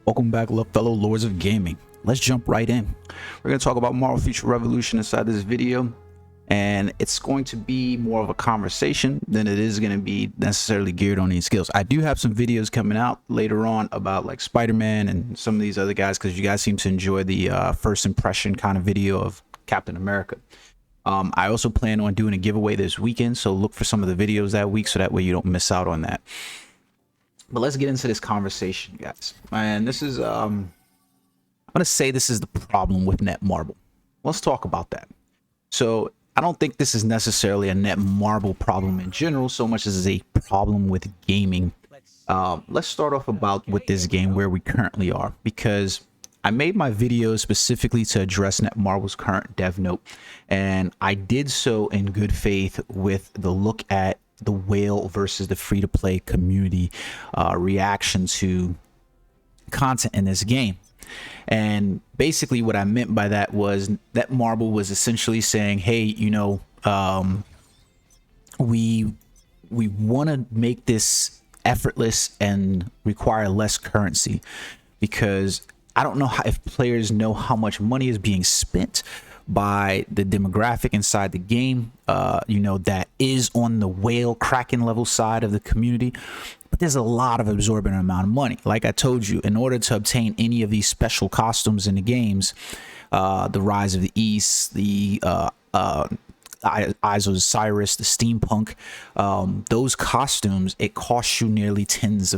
Welcome back, fellow lords of gaming. Let's jump right in. We're going to talk about Marvel Future Revolution inside this video, and it's going to be more of a conversation than it is going to be necessarily geared on these skills. I do have some videos coming out later on about like Spider-Man and some of these other guys, because you guys seem to enjoy the first impression kind of video of Captain America. I also plan on doing a giveaway this weekend, so look for some of the videos that week so that way you don't miss out on that. But let's get into this conversation, guys. And this is, I'm going to say this is the problem with Netmarble. Let's talk about that. So I don't think this is necessarily a Netmarble problem in general, so much as a problem with gaming. Let's start off with this game, where we currently are, because I made my video specifically to address Netmarble's current dev note, and I did so in good faith with the look at the whale versus the free-to-play community reaction to content in this game. And basically what I meant by that was Netmarble was essentially saying, hey, you know, we want to make this effortless and require less currency, because I don't know if players know how much money is being spent by the demographic inside the game, you know, that is on the whale Kraken level side of the community. But there's a lot of absorbent amount of money. Like I told you, in order to obtain any of these special costumes in the games, the Rise of the East, the Eyes of Osiris, the Steampunk, those costumes, it costs you nearly thousands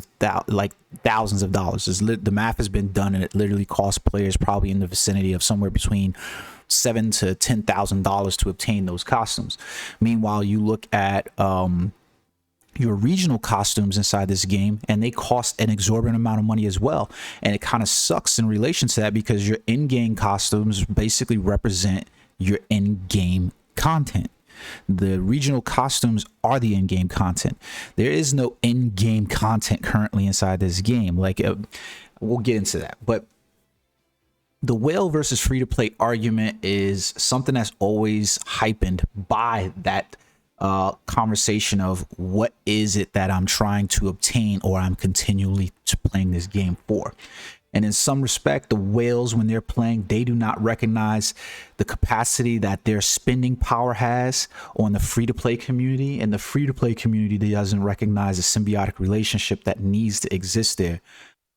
of dollars. The math has been done, and it literally costs players probably in the vicinity of somewhere between $7,000 to $10,000 to obtain those costumes. Meanwhile, you look at your regional costumes inside this game, and they cost an exorbitant amount of money as well. And it kind of sucks in relation to that, because your in-game costumes basically represent your in-game content. The regional costumes are the in-game content. There is no in-game content currently inside this game. Like, we'll get into that. But the whale versus free-to-play argument is something that's always hypened by that conversation of what is it that I'm trying to obtain, or I'm continually playing this game for. And in some respect, the whales, when they're playing, they do not recognize the capacity that their spending power has on the free-to-play community, and the free-to-play community doesn't recognize the symbiotic relationship that needs to exist there.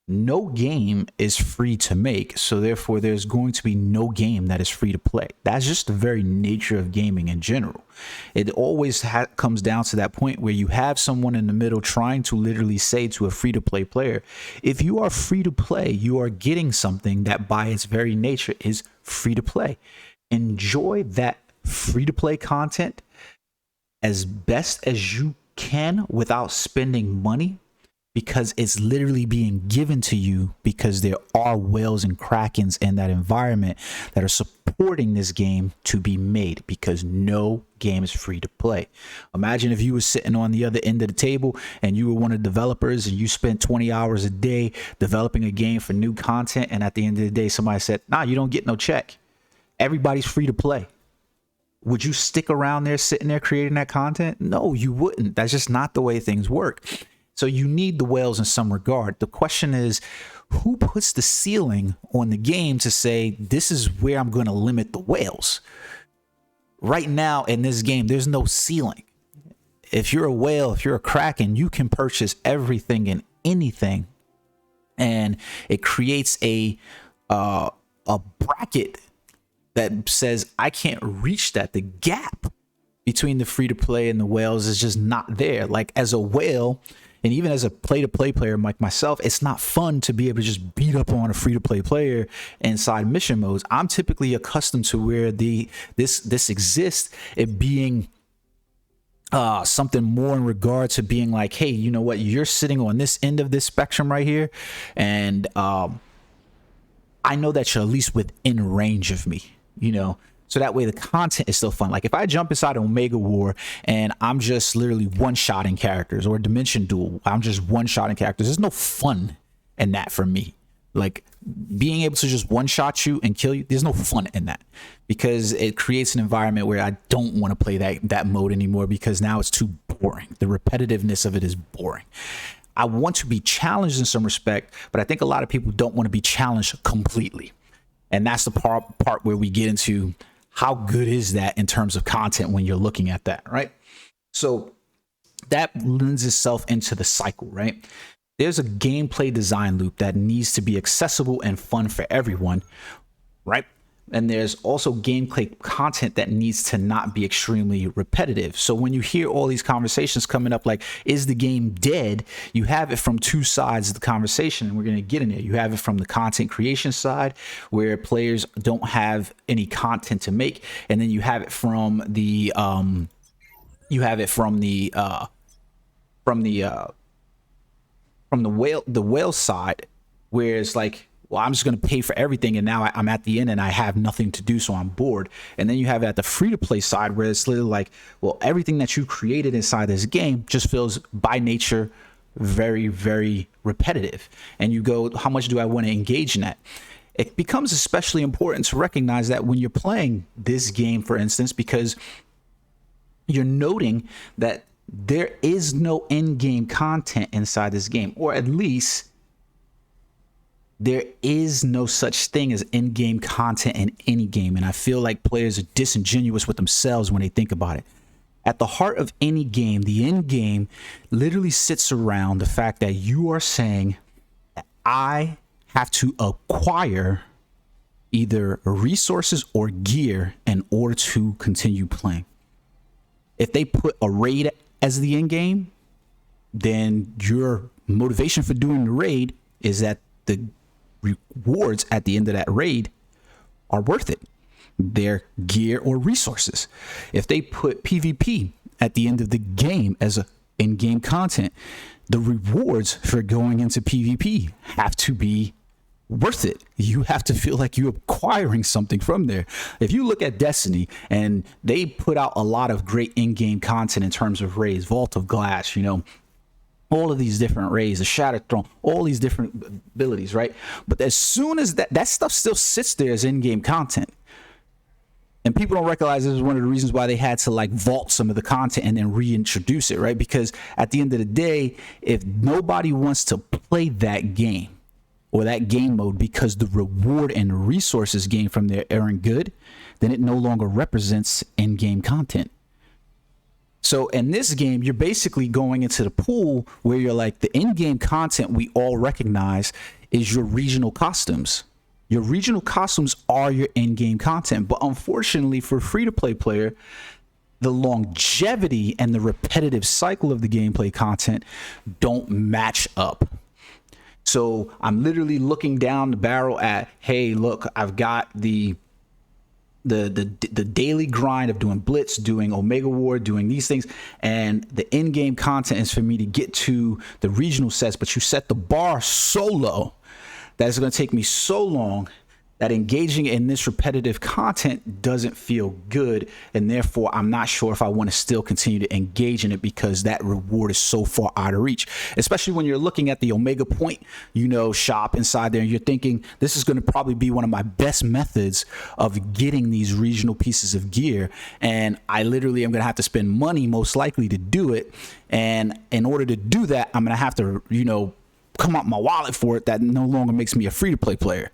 No game is free to make, so therefore there's going to be no game that is free to play. That's just the very nature of gaming in general. It always comes down to that point where you have someone in the middle trying to literally say to a free-to-play player, if you are free to play, you are getting something that by its very nature is free to play. Enjoy that free-to-play content as best as you can without spending money, because it's literally being given to you, because there are whales and krakens in that environment that are supporting this game to be made, because no game is free to play. Imagine if you were sitting on the other end of the table and you were one of the developers, and you spent 20 hours a day developing a game for new content, and at the end of the day somebody said, nah, you don't get no check. Everybody's free to play. Would you stick around there sitting there creating that content? No, you wouldn't. That's just not the way things work. So you need the whales in some regard. The question is, who puts the ceiling on the game to say, this is where I'm going to limit the whales? Right now in this game, there's no ceiling. If you're a whale, if you're a kraken, you can purchase everything and anything. And it creates a bracket that says, I can't reach that. The gap between the free-to-play and the whales is just not there. Like, as a whale, and even as a play-to-play player like myself, it's not fun to be able to just beat up on a free-to-play player inside mission modes. I'm typically accustomed to where this exists, it being something more in regard to being like, hey, you know what, you're sitting on this end of this spectrum right here, and I know that you're at least within range of me, you know. So that way the content is still fun. Like, if I jump inside Omega War and I'm just literally one-shotting characters, or Dimension Duel, I'm just one-shotting characters, there's no fun in that for me. Like, being able to just one-shot you and kill you, there's no fun in that, because it creates an environment where I don't want to play that mode anymore, because now it's too boring. The repetitiveness of it is boring. I want to be challenged in some respect, but I think a lot of people don't want to be challenged completely. And that's the part where we get into how good is that in terms of content when you're looking at that, right? So that lends itself into the cycle, right? There's a gameplay design loop that needs to be accessible and fun for everyone, right? And there's also gameplay content that needs to not be extremely repetitive. So when you hear all these conversations coming up, like, is the game dead? You have it from two sides of the conversation, and we're going to get in there. You have it from the content creation side, where players don't have any content to make, and then you have it from the whale side, where it's like, well, I'm just going to pay for everything, and now I'm at the end and I have nothing to do, so I'm bored. And then you have it at the free-to-play side, where it's literally like, well, everything that you created inside this game just feels by nature very, very repetitive. And you go, how much do I want to engage in that? It becomes especially important to recognize that when you're playing this game, for instance, because you're noting that there is no in-game content inside this game, or at least there is no such thing as in-game content in any game. And I feel like players are disingenuous with themselves when they think about it. At the heart of any game, the end game literally sits around the fact that you are saying, I have to acquire either resources or gear in order to continue playing. If they put a raid as the end game, then your motivation for doing the raid is that the rewards at the end of that raid are worth it. They're gear or resources. If they put PvP at the end of the game as a in-game content, the rewards for going into PvP have to be worth it. You have to feel like you're acquiring something from there. If you look at Destiny, and they put out a lot of great in-game content in terms of raids, Vault of Glass, you know, all of these different raids, the Shattered Throne, all these different abilities, right? But as soon as that stuff still sits there as in-game content, and people don't recognize this is one of the reasons why they had to like vault some of the content and then reintroduce it, right? Because at the end of the day, if nobody wants to play that game or that game mode because the reward and resources gained from there aren't good, then it no longer represents in-game content. So in this game, you're basically going into the pool where you're like, the in-game content we all recognize is your regional costumes. Your regional costumes are your in-game content. But unfortunately for free-to-play player, the longevity and the repetitive cycle of the gameplay content don't match up. So I'm literally looking down the barrel at, hey, look, I've got the daily grind of doing Blitz, doing Omega War, doing these things, and the in-game content is for me to get to the regional sets, but you set the bar so low that it's going to take me so long that engaging in this repetitive content doesn't feel good, and therefore I'm not sure if I want to still continue to engage in it because that reward is so far out of reach. Especially when you're looking at the Omega Point, you know, shop inside there, and you're thinking this is going to probably be one of my best methods of getting these regional pieces of gear, and I literally am going to have to spend money most likely to do it. And in order to do that, I'm going to have to, you know, come out my wallet for it. That no longer makes me a free-to-play player,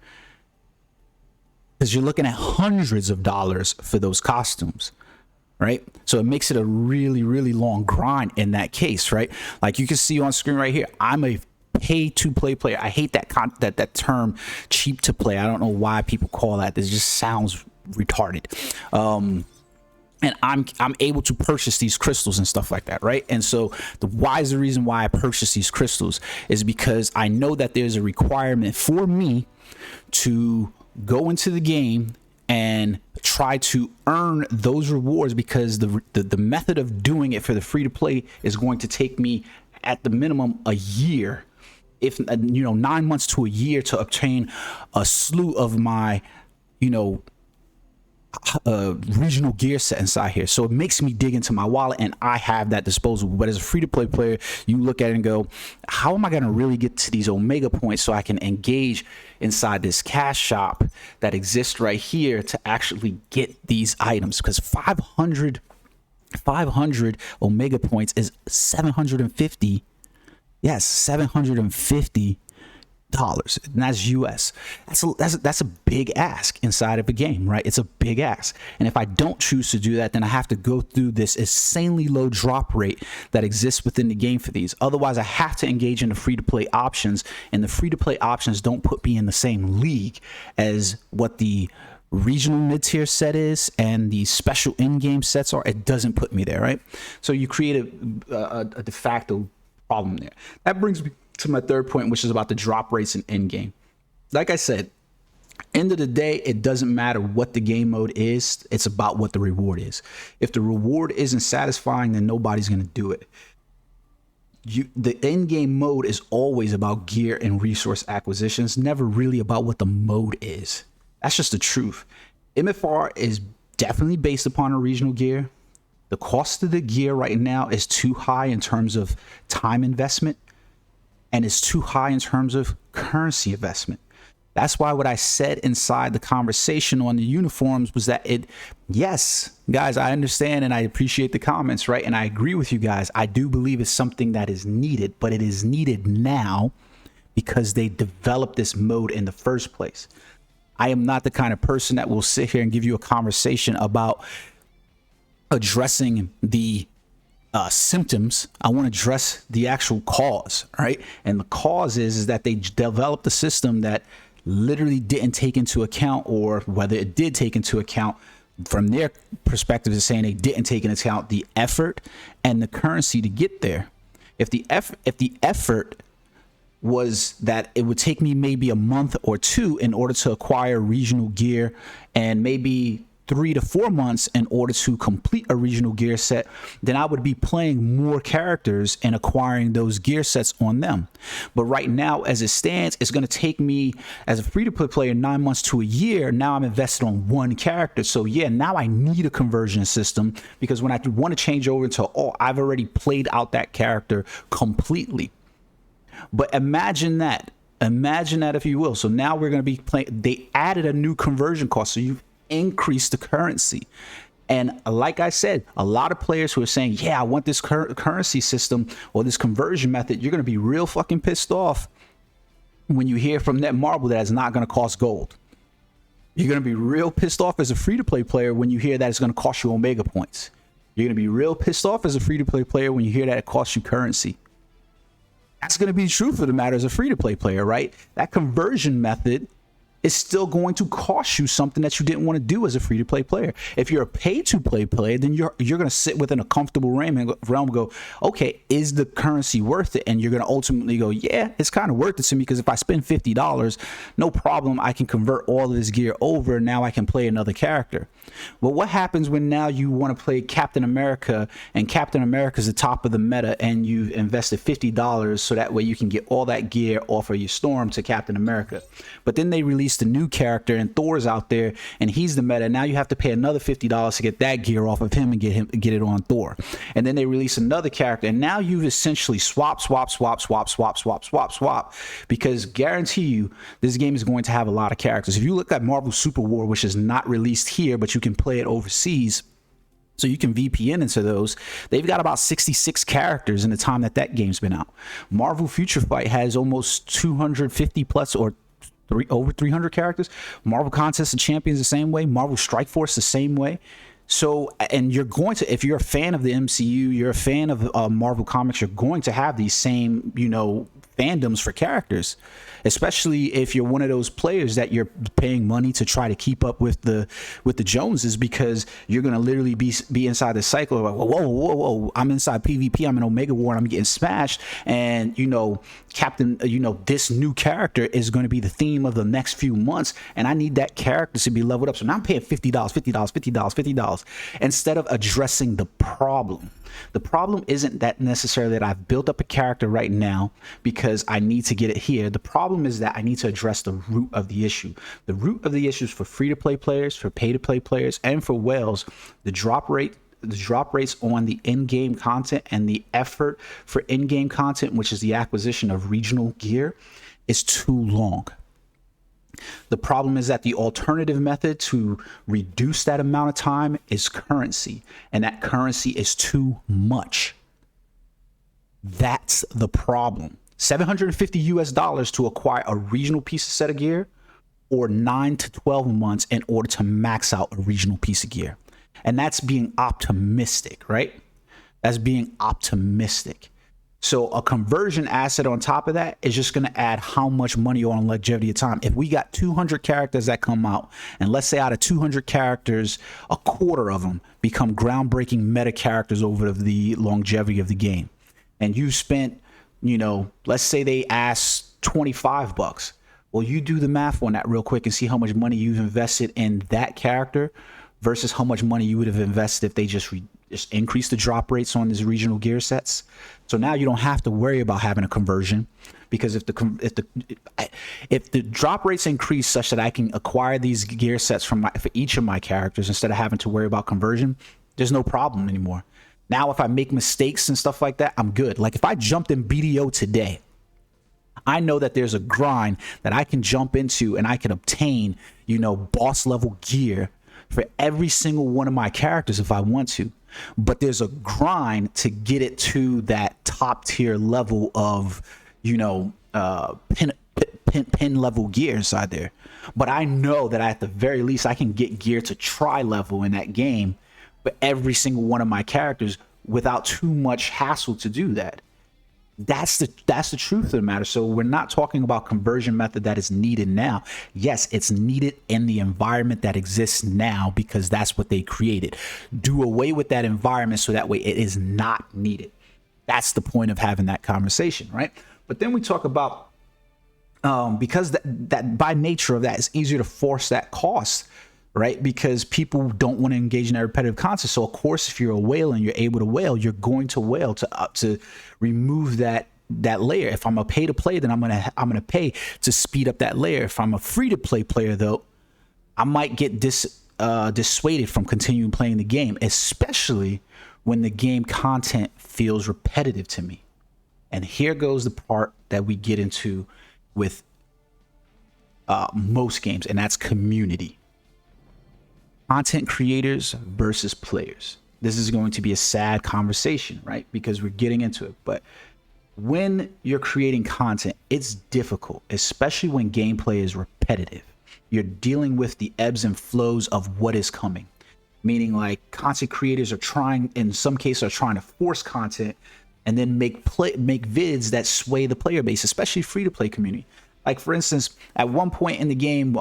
because you're looking at hundreds of dollars for those costumes, right? So it makes it a really, really long grind in that case, right? Like you can see on screen right here, I'm a pay-to-play player. I hate that term, cheap to play. I don't know why people call that. This just sounds retarded. And I'm able to purchase these crystals and stuff like that, right? And so the reason why I purchase these crystals is because I know that there's a requirement for me to go into the game and try to earn those rewards, because the method of doing it for the free to play is going to take me at the minimum a year, if 9 months to a year, to obtain a slew of my regional gear set inside here. So it makes me dig into my wallet, and I have that disposal. But as a free-to-play player, you look at it and go, how am I going to really get to these Omega points so I can engage inside this cash shop that exists right here to actually get these items? Because 500 Omega points is $750 Yes, $750. And that's US. That's a big ask inside of a game, right? It's a big ask. And if I don't choose to do that, then I have to go through this insanely low drop rate that exists within the game for these. Otherwise, I have to engage in the free-to-play options, and the free-to-play options don't put me in the same league as what the regional mid-tier set is and the special in-game sets are. It doesn't put me there, right? So you create a de facto problem there. That brings me to my third point, which is about the drop rates in in-game. Like I said, end of the day, it doesn't matter what the game mode is. It's about what the reward is. If the reward isn't satisfying, then nobody's going to do it. The in-game mode is always about gear and resource acquisition. It's never really about what the mode is. That's just the truth. MFR is definitely based upon a regional gear. The cost of the gear right now is too high in terms of time investment, and it's too high in terms of currency investment. That's why what I said inside the conversation on the uniforms was that yes, guys, I understand and I appreciate the comments, right? And I agree with you guys. I do believe it's something that is needed, but it is needed now because they developed this mode in the first place. I am not the kind of person that will sit here and give you a conversation about addressing the symptoms. I want to address the actual cause, right? And the cause is that they developed a system that literally didn't take into account, or whether it did take into account, from their perspective is saying they didn't take into account the effort and the currency to get there. If the effort was that it would take me maybe a month or two in order to acquire regional gear, and maybe 3 to 4 months in order to complete a regional gear set, then I would be playing more characters and acquiring those gear sets on them. But right now, as it stands, it's going to take me as a free-to-play player 9 months to a year. Now I'm invested on one character. So yeah, now I need a conversion system, because when I want to change over to I've already played out that character completely. But imagine that if you will. So now we're going to be playing, they added a new conversion cost. So you've increased the currency. And like I said, a lot of players who are saying, yeah, I want this currency system or this conversion method, you're going to be real fucking pissed off when you hear from Netmarble that it's not going to cost gold. You're going to be real pissed off as a free-to-play player when you hear that it's going to cost you Omega points. You're going to be real pissed off as a free-to-play player when you hear that it costs you currency. That's going to be the truth of the matter as a free-to-play player, right? That conversion method is still going to cost you something that you didn't want to do as a free-to-play player. If you're a pay-to-play player, then you're going to sit within a comfortable realm and go, okay, is the currency worth it? And you're going to ultimately go, yeah, it's kind of worth it to me, because if I spend $50, no problem, I can convert all of this gear over. Now I can play another character. Well, what happens when now you want to play Captain America, and Captain America is the top of the meta, and you've invested $50 so that way you can get all that gear off of your Storm to Captain America. But then they release the new character and Thor's out there and he's the meta. Now you have to pay another $50 to get that gear off of him and get it on Thor. And then they release another character, and now you've essentially swap, because guarantee you this game is going to have a lot of characters. If you look at Marvel Super War, which is not released here, but you can play it overseas, so you can VPN into those, they've got about 66 characters in the time that game's been out. Marvel Future Fight has almost 250 plus, or over 300 characters. Marvel Contest of Champions the same way. Marvel Strike Force the same way. So, and you're going to, if you're a fan of the MCU, you're a fan of Marvel Comics, you're going to have these same, fandoms for characters, especially if you're one of those players that you're paying money to try to keep up with the Joneses, because you're going to literally be inside the cycle of like, whoa, I'm inside PvP, I'm in Omega War, and I'm getting smashed, and Captain, this new character is going to be the theme of the next few months, and I need that character to be leveled up. So now I'm paying $50 instead of addressing the problem. The problem isn't that necessarily that I've built up a character right now because I need to get it here. The problem is that I need to address the root of the issue. The root of the issue is for free-to-play players, for pay-to-play players, and for whales. The drop rates on the in-game content and the effort for in-game content, which is the acquisition of regional gear, is too long. The problem is that the alternative method to reduce that amount of time is currency, and that currency is too much. That's the problem. $750 to acquire a regional piece of set of gear, or 9 to 12 months in order to max out a regional piece of gear. And that's being optimistic, right? That's being optimistic. So a conversion asset on top of that is just going to add how much money on longevity of time. If we got 200 characters that come out, and let's say out of 200 characters, a quarter of them become groundbreaking meta characters over the longevity of the game, and you spent, you know, let's say they asked $25. Well, you do the math on that real quick and see how much money you've invested in that character versus how much money you would have invested if they just increase the drop rates on these regional gear sets. So now you don't have to worry about having a conversion, because if the drop rates increase such that I can acquire these gear sets for each of my characters instead of having to worry about conversion, there's no problem anymore. Now, if I make mistakes and stuff like that, I'm good. Like if I jumped in BDO today, I know that there's a grind that I can jump into and I can obtain, you know, boss level gear for every single one of my characters if I want to. But there's a grind to get it to that top tier level of, you know, pin level gear inside there. But I know that at the very least I can get gear to tri level in that game for every single one of my characters without too much hassle to do that. That's the truth of the matter. So we're not talking about conversion method that is needed now. Yes, it's needed in the environment that exists now because that's what they created. Do away with that environment so that way it is not needed. That's the point of having that conversation, right? But then we talk about because that by nature of that, it's easier to force that cost, right? Because people don't want to engage in that repetitive content. So of course, if you're a whale and you're able to whale, you're going to whale to remove that layer. If I'm a pay to play, then I'm gonna pay to speed up that layer. If I'm a free to play player, though, I might get dissuaded from continuing playing the game, especially when the game content feels repetitive to me. And here goes the part that we get into with most games, and that's community. Content creators versus players. This is going to be a sad conversation, right? Because we're getting into it. But when you're creating content, it's difficult, especially when gameplay is repetitive. You're dealing with the ebbs and flows of what is coming. Meaning like content creators are trying, in some cases, are trying to force content and then make vids that sway the player base, especially free-to-play community. Like for instance, at one point in the game,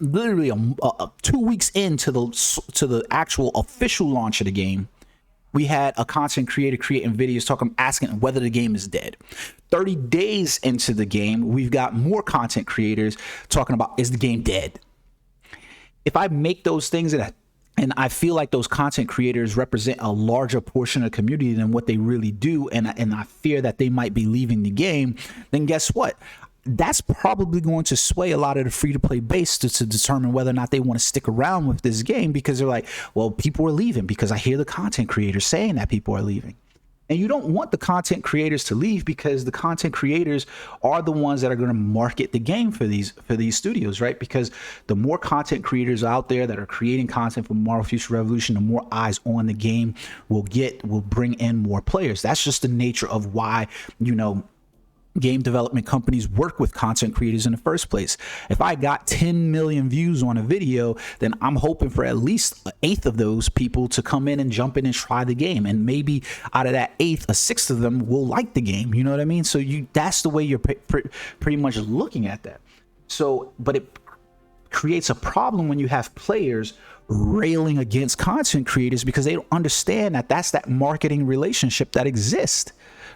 literally 2 weeks into the actual official launch of the game, we had a content creator creating videos asking whether the game is dead. 30 days into the game, we've got more content creators talking about, is the game dead? If I make those things and I feel like those content creators represent a larger portion of the community than what they really do, and I fear that they might be leaving the game, then guess what? That's probably going to sway a lot of the free-to-play base to determine whether or not they want to stick around with this game, because they're like, well, people are leaving because I hear the content creators saying that people are leaving. And you don't want the content creators to leave, because the content creators are the ones that are going to market the game for these studios, right? Because the more content creators out there that are creating content for Marvel Future Revolution, the more eyes on the game will bring in more players. That's just the nature of why, you know, game development companies work with content creators in the first place. If I got 10 million views on a video, then I'm hoping for at least an eighth of those people to come in and jump in and try the game. And maybe out of that eighth, a sixth of them will like the game. You know what I mean? So that's the way you're pretty much looking at that. So, but it creates a problem when you have players railing against content creators because they don't understand that that's that marketing relationship that exists.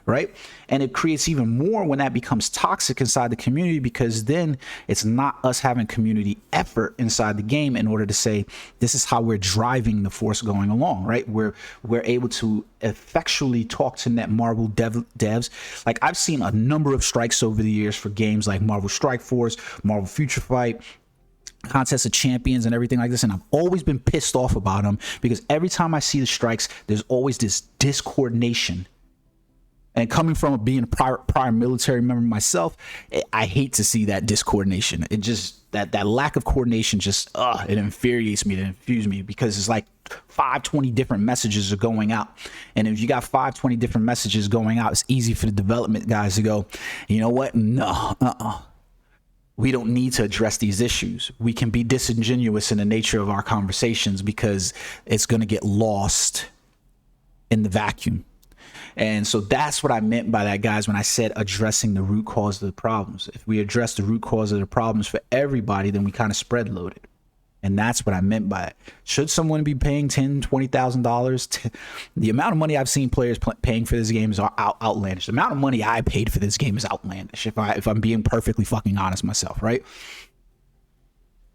Right? And it creates even more when that becomes toxic inside the community, because then it's not us having community effort inside the game in order to say, this is how we're driving the force going along, right? We're able to effectually talk to Marvel devs. Like I've seen a number of strikes over the years for games like Marvel Strike Force, Marvel Future Fight, Contest of Champions, and everything like this, and I've always been pissed off about them because every time I see the strikes, there's always this discoordination And coming from being a prior military member myself, I hate to see that discoordination. It just, that lack of coordination just, it infuriates me, it infuses me, because it's like 520 different messages are going out. And if you got 520 different messages going out, it's easy for the development guys to go, you know what? No, we don't need to address these issues. We can be disingenuous in the nature of our conversations because it's going to get lost in the vacuum. And so that's what I meant by that, guys, when I said addressing the root cause of the problems. If we address the root cause of the problems for everybody, then we kind of spread load it. And that's what I meant by it. Should someone be paying $10,000, $20,000? The amount of money I've seen players paying for this game is outlandish. The amount of money I paid for this game is outlandish, if I'm being perfectly fucking honest myself, right?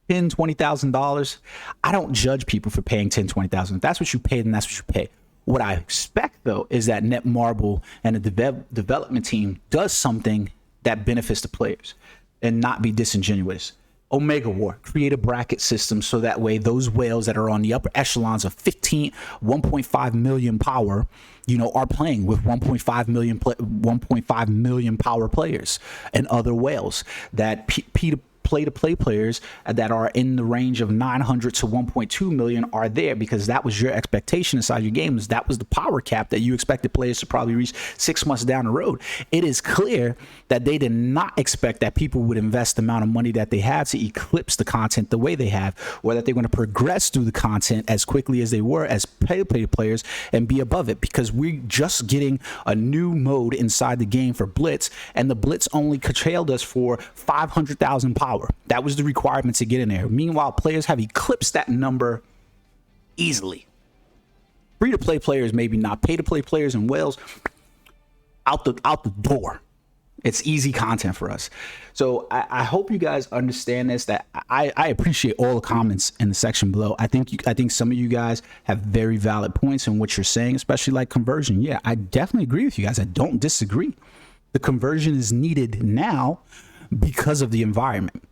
$10,000, $20,000. I don't judge people for paying $10,000, $20,000. If that's what you pay, then that's what you pay. What I expect, though, is that Netmarble and the development team does something that benefits the players and not be disingenuous. Omega War, create a bracket system so that way those whales that are on the upper echelons of 1.5 million power, you know, are playing with 1.5 million power players, and other whales that play-to-play players that are in the range of 900 to 1.2 million are there, because that was your expectation inside your games. That was the power cap that you expected players to probably reach 6 months down the road. It is clear that they did not expect that people would invest the amount of money that they had to eclipse the content the way they have, or that they're going to progress through the content as quickly as they were as pay-to-play players and be above it, because we're just getting a new mode inside the game for Blitz, and the Blitz only curtailed us for 500,000 power. That was the requirement to get in there. Meanwhile, players have eclipsed that number easily. Free-to-play players, maybe not. Pay-to-play players and whales, out the door. It's easy content for us. So I hope you guys understand this, that I appreciate all the comments in the section below. I think some of you guys have very valid points in what you're saying, especially like conversion. Yeah, I definitely agree with you guys. I don't disagree. The conversion is needed now because of the environment.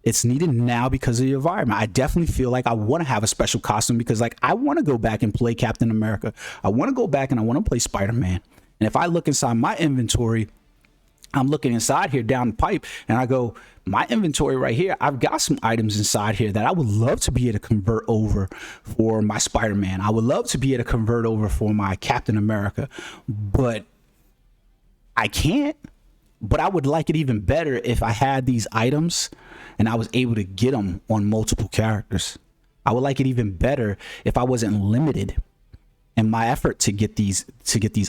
It's needed now because of the environment. I definitely feel like I want to have a special costume, because like I want to go back and play Captain America. I want to go back and I want to play Spider-Man. And if I look inside my inventory, I'm looking inside here down the pipe, and I go, my inventory right here, I've got some items inside here that I would love to be able to convert over for my Spider-Man. I would love to be able to convert over for my Captain America, but I can't. But I would like it even better if I had these items and I was able to get them on multiple characters. I would like it even better if I wasn't limited in my effort to get these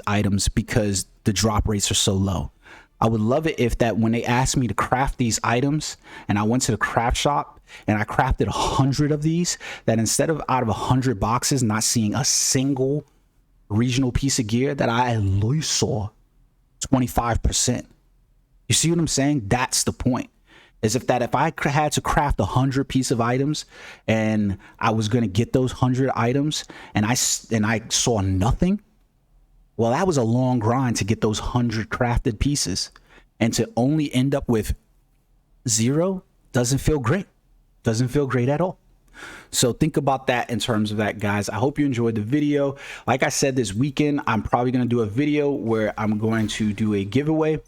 items, because the drop rates are so low. I would love it if that when they asked me to craft these items and I went to the craft shop and I crafted 100 of these, that instead of out of 100 boxes not seeing a single regional piece of gear, that I at least saw 25%. You see what I'm saying? That's the point. Is if I had to craft 100 piece of items and I was going to get those 100 items and I saw nothing, well, that was a long grind to get those 100 crafted pieces, and to only end up with 0 doesn't feel great. Doesn't feel great at all. So think about that in terms of that, guys. I hope you enjoyed the video. Like I said, this weekend, I'm probably going to do a video where I'm going to do a giveaway.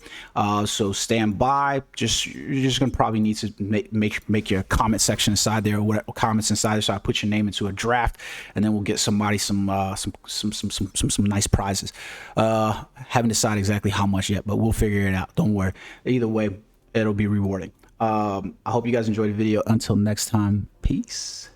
So stand by. You're just going to probably need to make your comment section inside there, or whatever comments inside there. So I put your name into a draft, and then we'll get somebody some nice prizes. Haven't decided exactly how much yet, but we'll figure it out. Don't worry. Either way, it'll be rewarding. I hope you guys enjoyed the video. Until next time, peace.